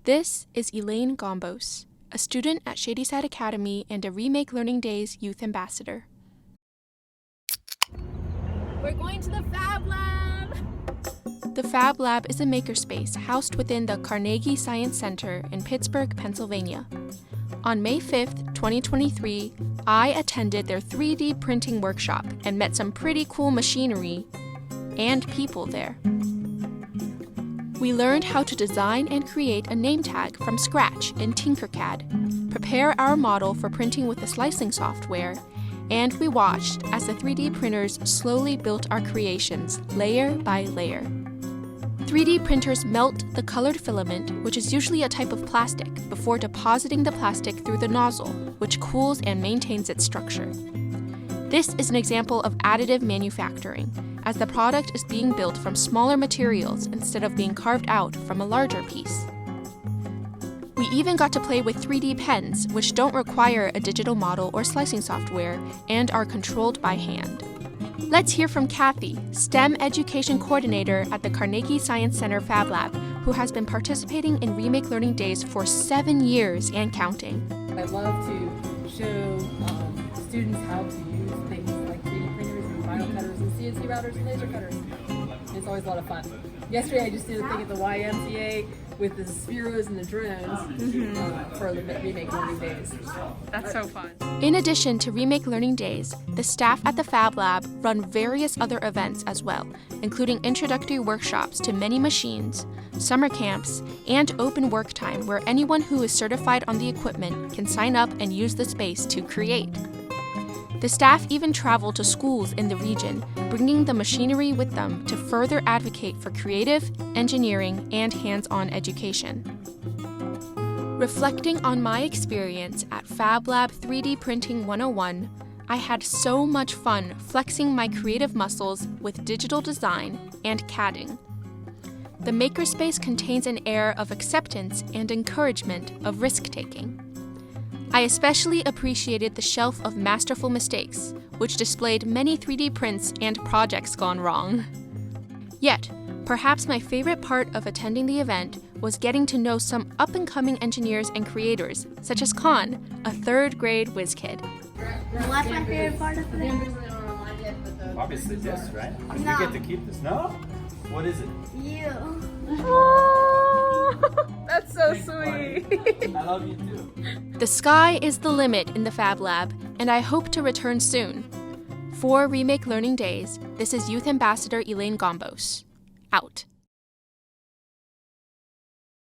This is Elaine Gombos, a student at Shady Side Academy and a Remake Learning Days Youth Ambassador. We're going to the FabLab! The FabLab is a makerspace housed within the Carnegie Science Center in Pittsburgh, Pennsylvania. On May 5th, 2023, I attended their 3D printing workshop and met some pretty cool machinery and people there. We learned how to design and create a name tag from scratch in Tinkercad, prepare our model for printing with the slicing software, and we watched as the 3D printers slowly built our creations layer by layer. 3D printers melt the colored filament, which is usually a type of plastic, before depositing the plastic through the nozzle, which cools and maintains its structure. This is an example of additive manufacturing, as the product is being built from smaller materials instead of being carved out from a larger piece. We even got to play with 3D pens, which don't require a digital model or slicing software and are controlled by hand. Let's hear from Kathy, STEM Education Coordinator at the Carnegie Science Center FabLab, who has been participating in Remake Learning Days for 7 years and counting. I love to show students how to use things like 3D printers and vinyl cutters and CNC routers and laser cutters. It's always a lot of fun. Yesterday I just did a thing at the YMCA with the Spiros and the drones for the Remake Learning Days. That's so fun. In addition to Remake Learning Days, the staff at the FabLab run various other events as well, including introductory workshops to many machines, summer camps, and open work time where anyone who is certified on the equipment can sign up and use the space to create. The staff even travel to schools in the region, bringing the machinery with them to further advocate for creative, engineering, and hands-on education. Reflecting on my experience at FabLab 3D Printing 101, I had so much fun flexing my creative muscles with digital design and CADing. The makerspace contains an air of acceptance and encouragement of risk-taking. I especially appreciated the shelf of masterful mistakes, which displayed many 3D prints and projects gone wrong. Yet, perhaps my favorite part of attending the event was getting to know some up-and-coming engineers and creators, such as Khan, a 3rd grade whiz kid. What's my favorite part of it? Obviously this, right? Because No. you get to keep this. No? What is it? You. That's so sweet. I love you too. The sky is the limit in the FabLab, and I hope to return soon. For Remake Learning Days, this is Youth Ambassador Elaine Gombos. Out.